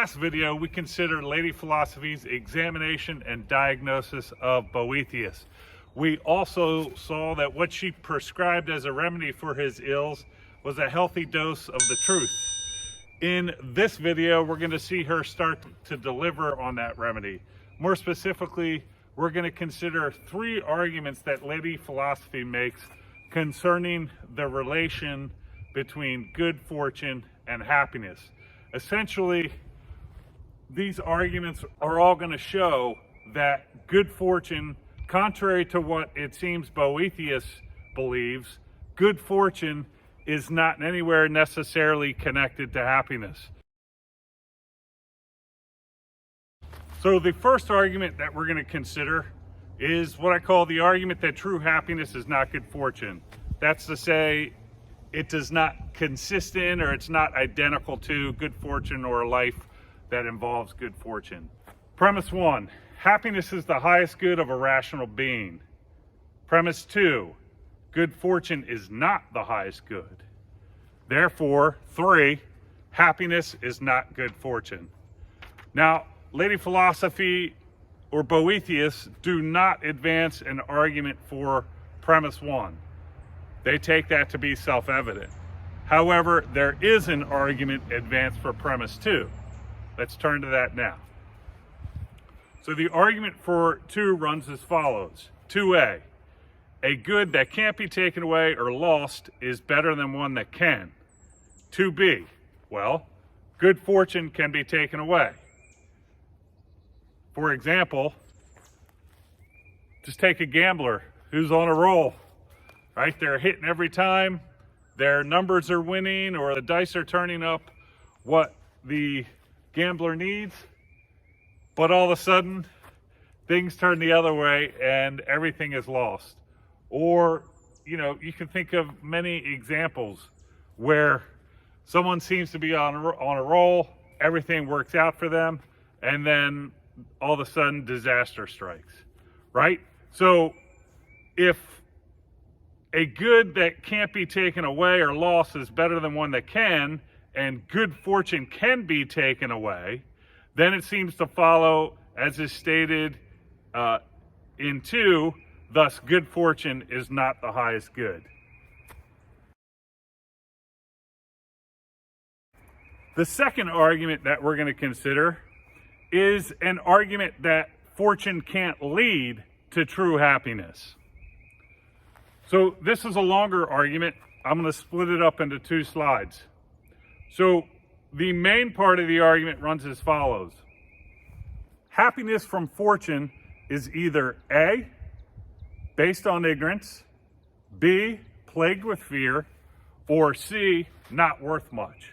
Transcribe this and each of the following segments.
last video, we considered Lady Philosophy's examination and diagnosis of Boethius. We also saw that what she prescribed as a remedy for his ills was a healthy dose of the truth. In this video, we're going to see her start to deliver on that remedy. More specifically, we're going to consider 3 arguments that Lady Philosophy makes concerning the relation between good fortune and happiness. Essentially, these arguments are all going to show that good fortune, contrary to what it seems Boethius believes, good fortune is not anywhere necessarily connected to happiness. So the first argument that we're going to consider is what I call the argument that true happiness is not good fortune. That's to say, it does not consist in, or it's not identical to, good fortune or a life that involves good fortune. Premise 1, happiness is the highest good of a rational being. Premise 2, good fortune is not the highest good. Therefore, 3, happiness is not good fortune. Now, Lady Philosophy or Boethius do not advance an argument for premise 1. They take that to be self-evident. However, there is an argument advanced for premise 2. Let's turn to that now. So the argument for 2 runs as follows. 2a, a good that can't be taken away or lost is better than one that can. 2b, well, good fortune can be taken away. For example, just take a gambler who's on a roll. Right? They're hitting every time, their numbers are winning, or the dice are turning up what the gambler needs, but all of a sudden things turn the other way and everything is lost. Or, you can think of many examples where someone seems to be on a roll, everything works out for them, and then all of a sudden disaster strikes, right? So if a good that can't be taken away or lost is better than one that can, and good fortune can be taken away, then it seems to follow, as is stated in 2, thus good fortune is not the highest good. The second argument that we're going to consider is an argument that fortune can't lead to true happiness. So this is a longer argument. I'm going to split it up into 2 slides. So the main part of the argument runs as follows. Happiness from fortune is either A, based on ignorance, B, plagued with fear, or C, not worth much.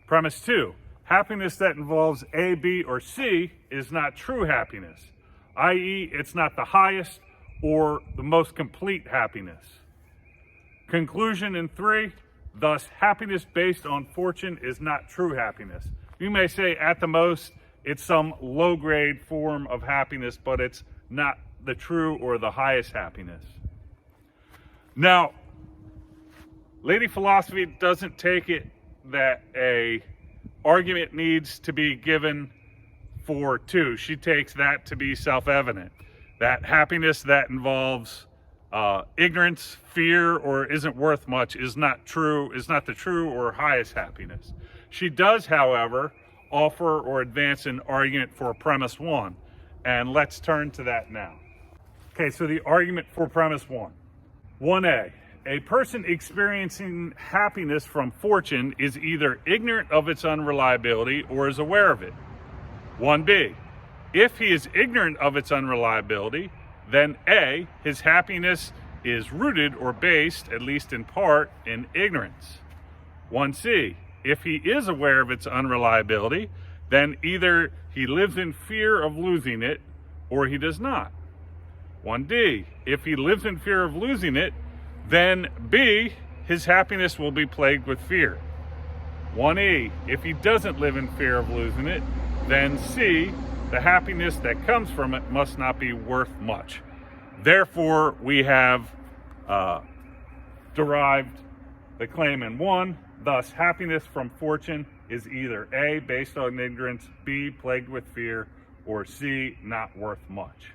Premise 2, happiness that involves A, B, or C is not true happiness, i.e. it's not the highest or the most complete happiness. Conclusion in 3, thus happiness based on fortune is not true happiness. You may say at the most it's some low-grade form of happiness, but it's not the true or the highest happiness. Now, Lady Philosophy doesn't take it that a argument needs to be given for 2. She takes that to be self-evident. That happiness that involves ignorance, fear, or isn't worth much is not the true or highest happiness. She does, however, offer or advance an argument for premise 1, and let's turn to that now. Okay, so the argument for premise 1. 1a, a person experiencing happiness from fortune is either ignorant of its unreliability or is aware of it. 1b, if he is ignorant of its unreliability, then A, his happiness is rooted or based, at least in part, in ignorance. 1c, if he is aware of its unreliability, then either he lives in fear of losing it or he does not. 1d, if he lives in fear of losing it, then B, his happiness will be plagued with fear. 1e, if he doesn't live in fear of losing it, then C, the happiness that comes from it must not be worth much. Therefore, we have derived the claim in 1, thus happiness from fortune is either A, based on ignorance, B, plagued with fear, or C, not worth much.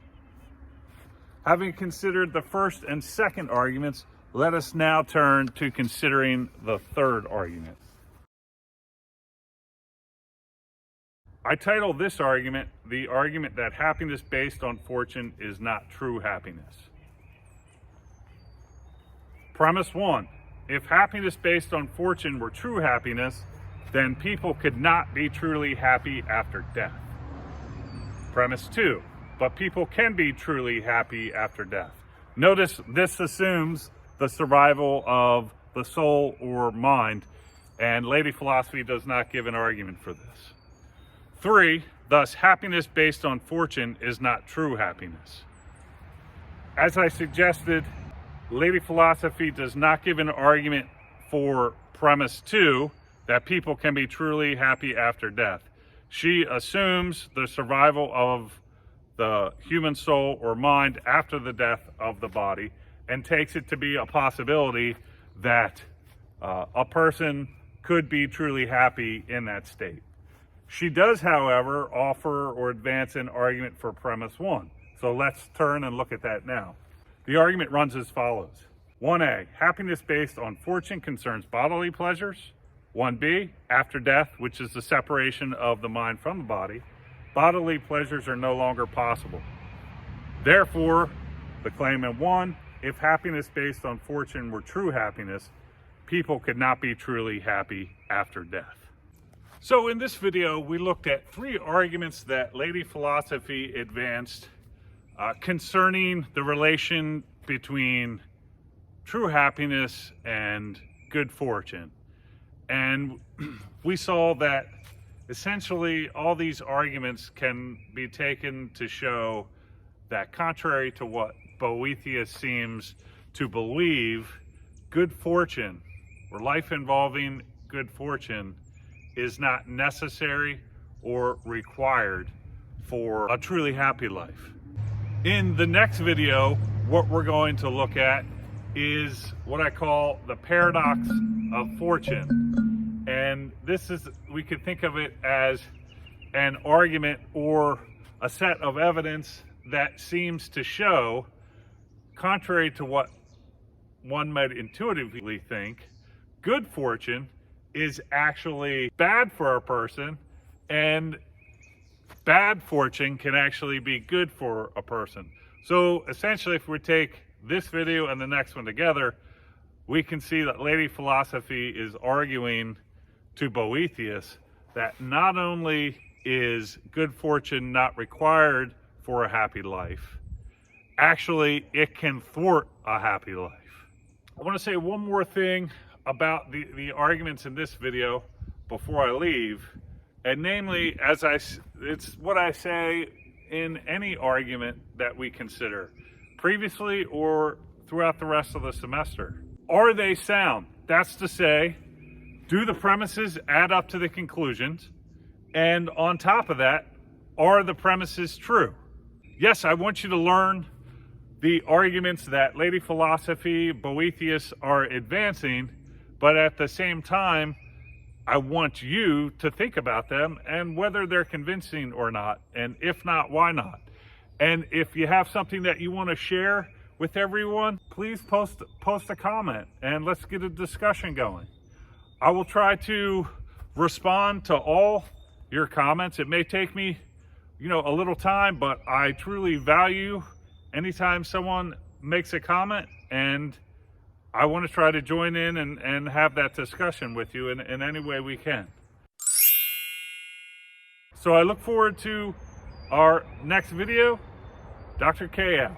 Having considered the first and second arguments, let us now turn to considering the third argument. I title this argument, the argument that happiness based on fortune is not true happiness. Premise 1. If happiness based on fortune were true happiness, then people could not be truly happy after death. Premise 2. But people can be truly happy after death. Notice this assumes the survival of the soul or mind, and Lady Philosophy does not give an argument for this. 3. Thus, happiness based on fortune is not true happiness. As I suggested, Lady Philosophy does not give an argument for premise 2, that people can be truly happy after death. She assumes the survival of the human soul or mind after the death of the body and takes it to be a possibility that a person could be truly happy in that state. She does, however, offer or advance an argument for premise 1. So let's turn and look at that now. The argument runs as follows. 1A, happiness based on fortune concerns bodily pleasures. 1B, after death, which is the separation of the mind from the body, bodily pleasures are no longer possible. Therefore, the claim in 1, if happiness based on fortune were true happiness, people could not be truly happy after death. So in this video, we looked at 3 arguments that Lady Philosophy advanced concerning the relation between true happiness and good fortune. And we saw that essentially all these arguments can be taken to show that contrary to what Boethius seems to believe, good fortune, or life involving good fortune, is not necessary or required for a truly happy life. In the next video, what we're going to look at is what I call the paradox of fortune. And this is, we could think of it as an argument or a set of evidence that seems to show, contrary to what one might intuitively think, good fortune is actually bad for a person, and bad fortune can actually be good for a person. So essentially, if we take this video and the next one together, we can see that Lady Philosophy is arguing to Boethius that not only is good fortune not required for a happy life, actually it can thwart a happy life. I want to say one more thing about the arguments in this video before I leave, and namely, it's what I say in any argument that we consider, previously or throughout the rest of the semester. Are they sound? That's to say, do the premises add up to the conclusions? And on top of that, are the premises true? Yes, I want you to learn the arguments that Lady Philosophy, Boethius are advancing, but at the same time, I want you to think about them and whether they're convincing or not, and if not, why not? And if you have something that you want to share with everyone, please post a comment and let's get a discussion going. I will try to respond to all your comments. It may take me, a little time, but I truly value anytime someone makes a comment, and I want to try to join in and have that discussion with you in any way we can. So I look forward to our next video. Dr. K out.